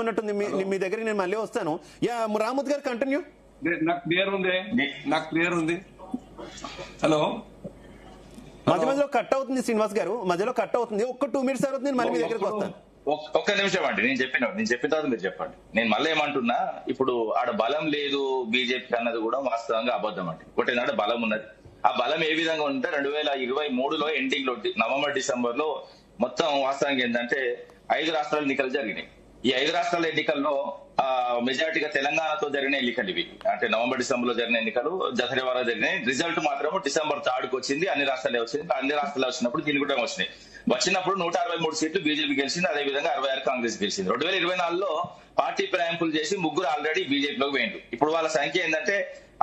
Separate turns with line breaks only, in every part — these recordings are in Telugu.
ఉన్నట్టుంది మీ దగ్గరికి నేను మళ్ళీ వస్తాను. రామూర్తి గారు కంటిన్యూ.
నాకు క్లియర్ ఉంది. హలో,
మధ్య మధ్యలో కట్ అవుతుంది శ్రీనివాస్ గారు, మధ్యలో కట్ అవుతుంది. ఒక్క 2 minutes తర్వాత నేను మళ్ళీ మీ దగ్గరికి వస్తాను.
ఒక్క నిమిషం అండి, నేను చెప్పిన తర్వాత మీరు చెప్పండి. నేను మళ్ళీ ఏమంటున్నా, ఇప్పుడు ఆడ బలం లేదు బీజేపీ అన్నది కూడా వాస్తవంగా అబద్ధం అండి. ఒకటి ఏంటంటే బలం ఉన్నది. ఆ బలం ఏ విధంగా ఉంటే 2023లో ఎండింగ్ లో నవంబర్ డిసెంబర్ లో మొత్తం వాస్తవంగా ఏంటంటే 5 రాష్ట్రాల ఎన్నికలు జరిగినాయి. ఈ 5 రాష్ట్రాల ఎన్నికల్లో మెజార్టీగా తెలంగాణతో జరిగిన ఎన్నికలు ఇవి. అంటే నవంబర్ డిసెంబర్ లో జరిగిన ఎన్నికలు దసరా వారా జరిగినాయి. రిజల్ట్ మాత్రం డిసెంబర్ 3కి వచ్చింది. అన్ని రాష్ట్రాలే వచ్చింది. అన్ని రాష్ట్రాలు వచ్చినప్పుడు దీని కూడా వచ్చినాయి. వచ్చినప్పుడు 163 సీట్లు బీజేపీ గెలిచింది. అదేవిధంగా 66 కాంగ్రెస్ గెలిచింది. 2024లో పార్టీ ప్రయాంపులు చేసి 3 ఆల్రెడీ బీజేపీలోకి పోయిండు. ఇప్పుడు వాళ్ళ సంఖ్య ఏంటంటే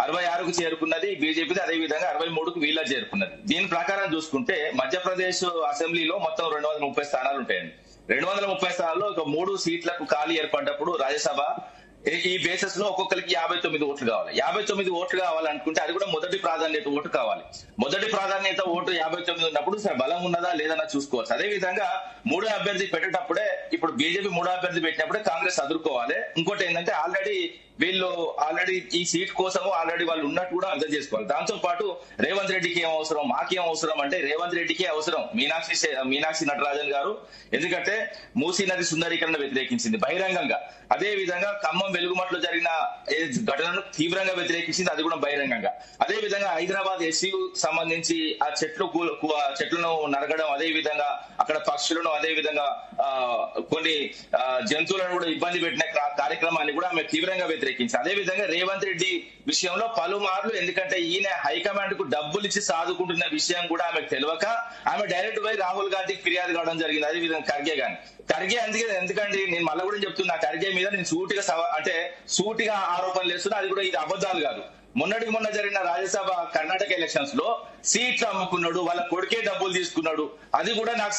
66కు చేరుకున్నది బీజేపీది, అదేవిధంగా 63కు వీళ్ళ చేరుకున్నది. దీని ప్రకారం చూసుకుంటే మధ్యప్రదేశ్ అసెంబ్లీలో మొత్తం 230 స్థానాలు ఉంటాయండి. 230 స్థానాల్లో ఒక 3 సీట్లకు ఖాళీ ఏర్పడ్డప్పుడు రాజ్యసభ ఈ బేసిస్ లో ఒక్కొక్కరికి 59 ఓట్లు కావాలి. 59 ఓట్లు కావాలనుకుంటే అది కూడా మొదటి ప్రాధాన్యత ఓటు కావాలి. మొదటి ప్రాధాన్యత ఓటు 59 ఉన్నప్పుడు సరే బలం ఉన్నదా లేదన్నా చూసుకోవచ్చు. అదే విధంగా 3వ అభ్యర్థి పెట్టేటప్పుడే, ఇప్పుడు బీజేపీ 3వ అభ్యర్థి పెట్టినప్పుడే కాంగ్రెస్ అదుర్కోవాలి. ఇంకోటి ఏంటంటే ఆల్రెడీ ఈ సీట్ కోసం ఆల్రెడీ వాళ్ళు ఉన్నట్టు కూడా అర్థం చేసుకోవాలి. దాంతో పాటు రేవంత్ రెడ్డికి ఏం అవసరం, మాకేం అవసరం అంటే రేవంత్ రెడ్డికి అవసరం మీనాక్షి నటరాజన్ గారు. ఎందుకంటే మూసీ నది సుందరీకరణ వ్యతిరేకించింది బహిరంగంగా. అదే విధంగా ఖమ్మం వెలుగుమట్లో జరిగిన ఘటనను తీవ్రంగా వ్యతిరేకించింది, అది కూడా బహిరంగంగా. అదే విధంగా హైదరాబాద్ ఎస్సీకు సంబంధించి ఆ చెట్లను నరగడం, అదే విధంగా అక్కడ పక్షులను, అదే విధంగా కొన్ని జంతువులను కూడా ఇబ్బంది పెట్టిన కార్యక్రమాన్ని కూడా ఆమె తీవ్రంగా వ్యతిరేకించింది. అదే విధంగా రేవంత్ రెడ్డి విషయంలో పలుమార్లు, ఎందుకంటే ఈయన హైకమాండ్ కు డబ్బులు ఇచ్చి సాదుకుంటున్న విషయం కూడా ఆమెకు తెలియక ఆమె డైరెక్ట్ పోయి రాహుల్ గాంధీకి ఫిర్యాదు కావడం జరిగింది. అదే విధంగా ఖర్గే ఎందుకంటే నేను మళ్ళీ కూడా చెప్తున్నా, ఖర్గే మీద నేను సూటిగా ఆరోపణలు చేస్తున్నా. అది కూడా ఇది అబద్ధాలు కాదు. మొన్న జరిగిన రాజ్యసభ కర్ణాటక ఎలక్షన్స్ లో సీట్లు అమ్ముకున్నాడు, వాళ్ళ కొడుకే డబ్బులు తీసుకున్నాడు. అది కూడా నాకు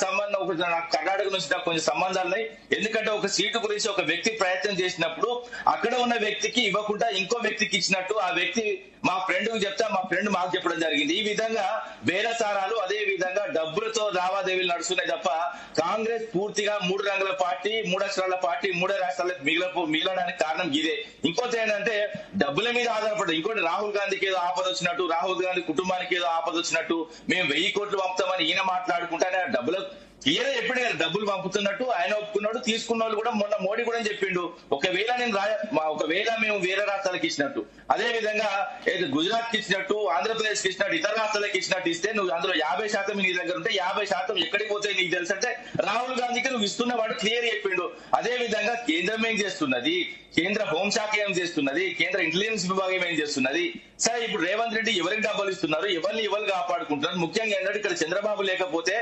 కర్ణాటక నుంచి నాకు కొంచెం సంబంధాలు. ఎందుకంటే ఒక సీటు గురించి ఒక వ్యక్తి ప్రయత్నం చేసినప్పుడు అక్కడ ఉన్న వ్యక్తికి ఇవ్వకుండా ఇంకో వ్యక్తికి ఇచ్చినట్టు ఆ వ్యక్తి మా ఫ్రెండ్ కు చెప్తే మా ఫ్రెండ్ మాకు చెప్పడం జరిగింది. ఈ విధంగా బేరసారాలు, అదే విధంగా డబ్బులతో లావాదేవీలు నడుస్తున్నాయి తప్ప కాంగ్రెస్ పూర్తిగా 3 రంగుల పార్టీ, 3 అక్షరాల పార్టీ, 3 రాష్ట్రాలకు మిగలడానికి కారణం ఇదే. ఇంకోటి ఏంటంటే డబ్బుల మీద ఆధారపడి, ఇంకోటి రాహుల్ గాంధీకి ఏదో ఆపద వచ్చినట్టు, రాహుల్ గాంధీ కుటుంబానికి ఏదో ఆపద వచ్చినట్టు మేము 1000 కోట్లు పంపుతామని ఈయన మాట్లాడుకుంటానే డబ్బులు ఈయన ఎప్పుడు డబ్బులు పంపుతున్నట్టు ఆయన ఒప్పుకున్నాడు. తీసుకున్న వాళ్ళు కూడా మొన్న మోడీ కూడా చెప్పిండు, ఒకవేళ మేము వేరే రాష్ట్రాలకు ఇచ్చినట్టు, అదే విధంగా గుజరాత్ కి ఇచ్చినట్టు, ఆంధ్రప్రదేశ్ కి ఇచ్చినట్టు, ఇతర రాష్ట్రాలకు ఇచ్చినట్టు ఇస్తే నువ్వు అందులో 50% నీ దగ్గర ఉంటే 50% ఎక్కడికి పోతాయి నీకు తెలుసు అంటే రాహుల్ గాంధీకి నువ్వు ఇస్తున్నవాడు క్లియర్ చెప్పిండు. అదే విధంగా కేంద్రం ఏం చేస్తున్నది, కేంద్ర హోంశాఖ ఏం చేస్తున్నది, కేంద్ర ఇంటెలిజెన్స్ విభాగం ఏం చేస్తున్నది. సరే, ఇప్పుడు రేవంత్ రెడ్డి ఎవరికి డబ్బులు ఇస్తున్నారు, ఎవరిని కాపాడుకుంటున్నారు. ముఖ్యంగా ఏంటంటే ఇక్కడ చంద్రబాబు లేకపోతే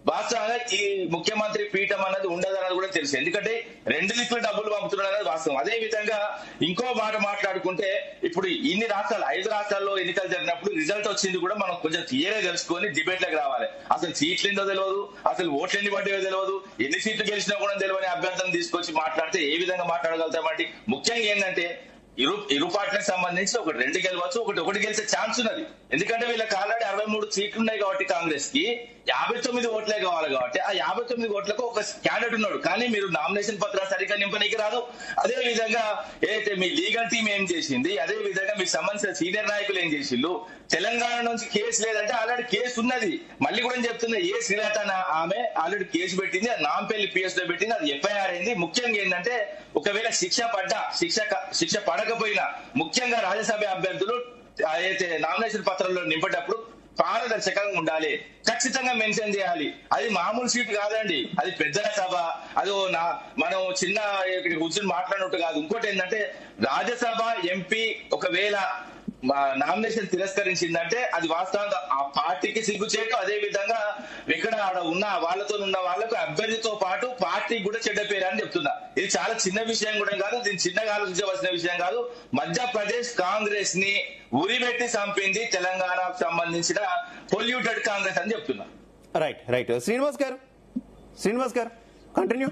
వాస్తవంగా ఈ ముఖ్యమంత్రి పీఠం అన్నది ఉండదన్నది కూడా తెలుసు. ఎందుకంటే 2 దిక్కులు డబ్బులు పంపుతున్నారు అనేది వాస్తవం. అదే విధంగా ఇంకో మాట మాట్లాడుకుంటే, ఇప్పుడు ఇన్ని రాష్ట్రాలు 5 రాష్ట్రాల్లో ఎన్నికలు జరిగినప్పుడు రిజల్ట్ వచ్చింది కూడా మనం కొంచెం క్లియర్గా తెలుసుకొని డిబేట్లకు రావాలి. అసలు సీట్లు ఏందో తెలియదు, అసలు ఓట్లు ఎన్ని పడ్డాయో తెలియదు, ఎన్ని సీట్లు గెలిచినా కూడా తెలియని అభ్యర్థులను తీసుకొచ్చి మాట్లాడితే ఏ విధంగా మాట్లాడగలుగుతామంటే, ముఖ్యంగా ఏంటంటే ఇరు పార్టీలకు సంబంధించి ఒకటి 2 గెలవచ్చు, ఒకటి గెలిచే ఛాన్స్ ఉన్నది. ఎందుకంటే వీళ్ళకి ఆల్రెడీ 63 సీట్లు ఉన్నాయి కాబట్టి కాంగ్రెస్ కి 59 ఓట్లే కావాలి కాబట్టి ఆ 59 ఓట్లకు ఒక క్యాండిడేట్ ఉన్నాడు. కానీ మీరు నామినేషన్ పత్రాలు సరిగ్గా నింపనీకి రాదు. అదే విధంగా ఏదైతే మీ లీగల్ టీం ఏం చేసింది, అదే విధంగా మీకు సంబంధించిన సీనియర్ నాయకులు ఏం చేసిండ్రు. తెలంగాణ నుంచి కేసు లేదంటే ఆల్రెడీ కేసు ఉన్నది. మళ్ళీ కూడా చెప్తున్నా, ఏ శ్రీలత ఆమె ఆల్రెడీ కేసు పెట్టింది, అది నాంపల్లి పిఎస్ లో పెట్టింది, అది ఎఫ్ఐఆర్ అయింది. ముఖ్యంగా ఏంటంటే ఒకవేళ శిక్ష పడకపోయినా ముఖ్యంగా రాజ్యసభ అభ్యర్థులు అయితే నామినేషన్ పత్రాల్లో నింపేటప్పుడు పారదర్శకంగా ఉండాలి, ఖచ్చితంగా మెన్షన్ చేయాలి. అది మామూలు సీట్ కాదండి, అది పెద్దల సభ. అది మనం చిన్న కూర్చొని మాట్లాడినట్టు కాదు. ఇంకోటి ఏంటంటే రాజ్యసభ ఎంపీ ఒకవేళ నామినేషన్ తిరస్కరించిందంటే అది వాస్తవంగా ఆ పార్టీకి సిగ్గుచేటు. అదే విధంగా ఇక్కడ ఉన్న వాళ్ళకు అభ్యర్థితో పాటు పార్టీకి కూడా చెడ్డ పేరు అని చెప్తున్నా. ఇది చాలా చిన్న విషయం కూడా కాదు, దీన్ని చిన్నగా ఆలోచించవలసిన విషయం కాదు. మధ్యప్రదేశ్ కాంగ్రెస్ ని ఉరిపెట్టి చంపింది తెలంగాణకు సంబంధించిన పొల్యూటెడ్ కాంగ్రెస్ అని చెప్తున్నా.
రైట్ శ్రీనివాస్ గారు కంటిన్యూ.